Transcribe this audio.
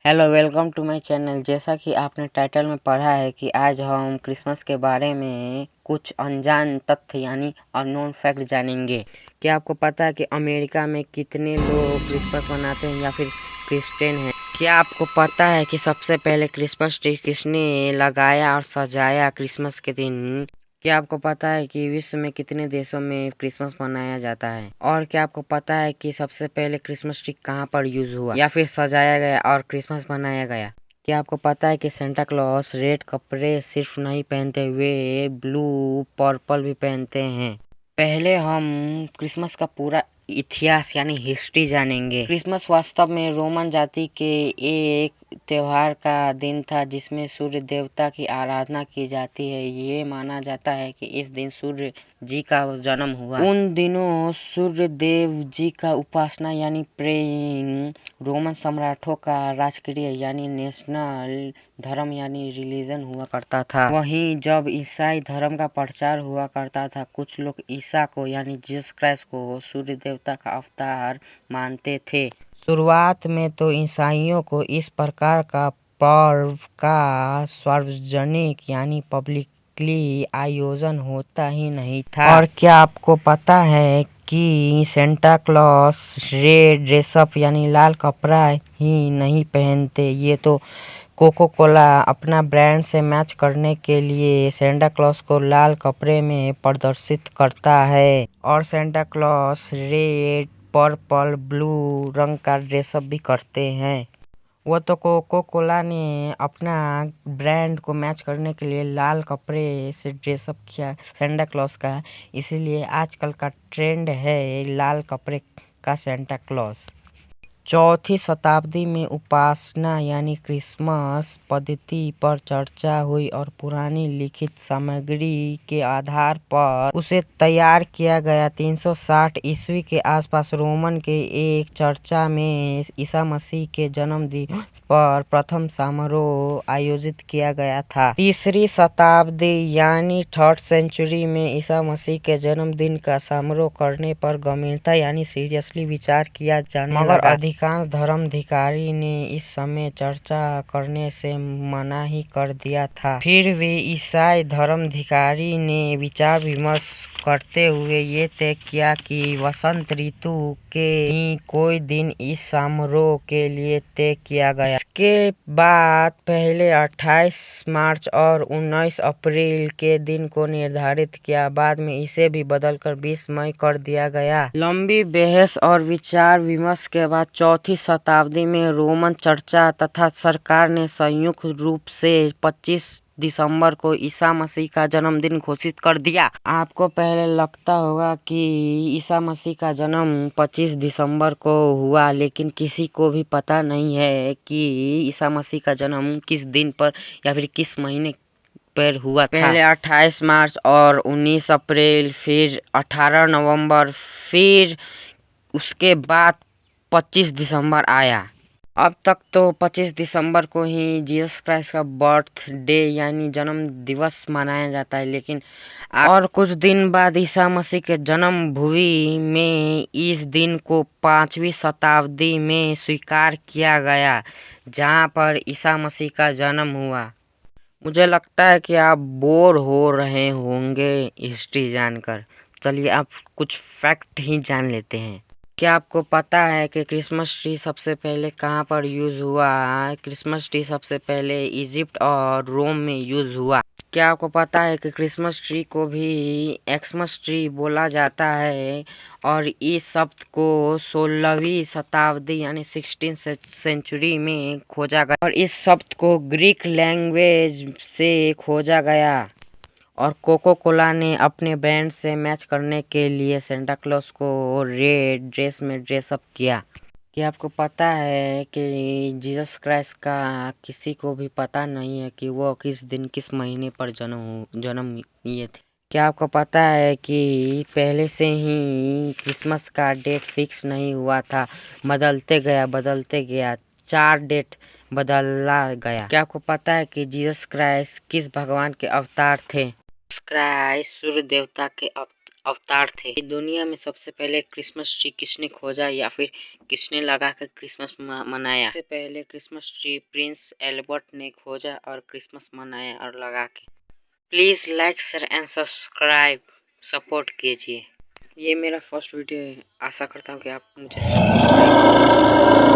Hello, welcome to my channel. जैसा कि आपने टाइटल में पढ़ा है कि आज हम क्रिसमस के बारे में कुछ अनजान तथ्य यानी अननोन फैक्ट जानेंगे। क्या आपको पता है कि अमेरिका में कितने लोग क्रिसमस मनाते हैं या फिर क्रिश्चियन हैं? क्या आपको पता है कि सबसे पहले क्रिसमस ट्री किसने लगाया और सजाया क्रिसमस के दिन? क्या आपको पता है कि विश्व में कितने देशों में क्रिसमस मनाया जाता है? और क्या आपको पता है कि सबसे पहले क्रिसमस ट्री कहाँ पर यूज हुआ या फिर सजाया गया और क्रिसमस मनाया गया? क्या आपको पता है कि सेंटा क्लॉस रेड कपड़े सिर्फ नहीं पहनते हुए ब्लू पर्पल भी पहनते हैं? पहले हम क्रिसमस का पूरा इतिहास यानी हिस्ट्री जानेंगे। क्रिसमस वास्तव में रोमन जाति के एक त्योहार का दिन था जिसमें सूर्य देवता की आराधना की जाती है। ये माना जाता है कि इस दिन सूर्य जी का जन्म हुआ। उन दिनों सूर्य देव जी का उपासना यानी प्रेइंग रोमन सम्राटों का राजकीय यानी नेशनल धर्म यानी रिलीजन हुआ करता था। वहीं जब ईसाई धर्म का प्रचार हुआ करता था, कुछ लोग ईसा को यानी जीसस क्राइस्ट को सूर्य देवता का अवतार मानते थे। शुरुआत में तो ईसाइयों को इस प्रकार का पर्व का सार्वजनिक यानी पब्लिकली आयोजन होता ही नहीं था। और क्या आपको पता है कि सेंटा क्लॉस रेड ड्रेसअप यानी लाल कपड़ा ही नहीं पहनते? ये तो कोको कोला अपना ब्रांड से मैच करने के लिए सेंटा क्लॉस को लाल कपड़े में प्रदर्शित करता है। और Santa Claus red purple blue रंग का ड्रेसअप भी करते हैं। वो तो कोको कोला ने अपना ब्रांड को मैच करने के लिए लाल कपड़े से ड्रेसअप किया सेंटा क्लॉस का, इसीलिए आजकल का ट्रेंड है लाल कपड़े का सेंटा क्लॉस। चौथी शताब्दी में उपासना यानी क्रिसमस पद्धति पर चर्चा हुई और पुरानी लिखित सामग्री के आधार पर उसे तैयार किया गया। 360 ईस्वी के आसपास रोमन के एक चर्चा में ईसा मसीह के जन्म दिवस पर प्रथम समारोह आयोजित किया गया था। तीसरी शताब्दी यानी थर्ड सेंचुरी में ईसा मसीह के जन्मदिन का समारोह करने पर गंभीरता यानी सीरियसली विचार किया जाने लगा। अधिकांश धर्माधिकारी ने इस समय चर्चा करने से मना ही कर दिया था। फिर भी ईसाई धर्माधिकारी ने विचार विमर्श करते हुए ये तय किया कि वसंत ऋतु के ही कोई दिन इस समारोह के लिए तय किया गया। इसके बाद पहले 28 मार्च और 19 अप्रैल के दिन को निर्धारित किया, बाद में इसे भी बदलकर 20 मई कर दिया गया। लंबी बहस और विचार विमर्श के बाद चौथी शताब्दी में रोमन चर्चा तथा सरकार ने संयुक्त रूप से 25 दिसंबर को ईसा मसीह का जन्मदिन घोषित कर दिया। आपको पहले लगता होगा कि ईसा मसीह का जन्म 25 दिसंबर को हुआ, लेकिन किसी को भी पता नहीं है कि ईसा मसीह का जन्म किस दिन पर या फिर किस महीने पर हुआ था। पहले 28 मार्च और 19 अप्रैल, फिर 18 नवंबर, फिर उसके बाद 25 दिसंबर आया। अब तक तो 25 दिसंबर को ही जीसस क्राइस्ट का बर्थडे यानी जन्म दिवस मनाया जाता है, लेकिन और कुछ दिन बाद ईसा मसीह के जन्मभूमि में इस दिन को 5वीं शताब्दी में स्वीकार किया गया, जहां पर ईसा मसीह का जन्म हुआ। मुझे लगता है कि आप बोर हो रहे होंगे हिस्ट्री जानकर। चलिए आप कुछ फैक्ट ही जान लेते हैं। क्या आपको पता है कि क्रिसमस ट्री सबसे पहले कहाँ पर यूज हुआ? क्रिसमस ट्री सबसे पहले इजिप्ट और रोम में यूज हुआ। क्या आपको पता है कि क्रिसमस ट्री को भी एक्समस ट्री बोला जाता है और इस शब्द को 16वीं शताब्दी यानी 16th सेंचुरी में खोजा गया और इस शब्द को ग्रीक लैंग्वेज से खोजा गया। और कोको कोला ने अपने ब्रांड से मैच करने के लिए सेंटा क्लॉस को रेड ड्रेस में ड्रेसअप किया। क्या आपको पता है कि जीसस क्राइस्ट का किसी को भी पता नहीं है कि वो किस दिन किस महीने पर जन्म लिए थे? क्या आपको पता है कि पहले से ही क्रिसमस का डेट फिक्स नहीं हुआ था, बदलते गया 4 डेट बदला गया। क्या आपको पता है कि जीसस क्राइस्ट किस भगवान के अवतार थे? क्राइस्ट सूर्य देवता के अवतार थे। दुनिया में सबसे पहले क्रिसमस ट्री किसने खोजा या फिर किसने लगा कर क्रिसमस मनाया? सबसे पहले क्रिसमस ट्री प्रिंस एल्बर्ट ने खोजा और क्रिसमस मनाया और लगा के। Please like share and subscribe, support कीजिए। ये मेरा फर्स्ट वीडियो है, आशा करता हूँ कि आप मुझे सपोर्ट करेंगे।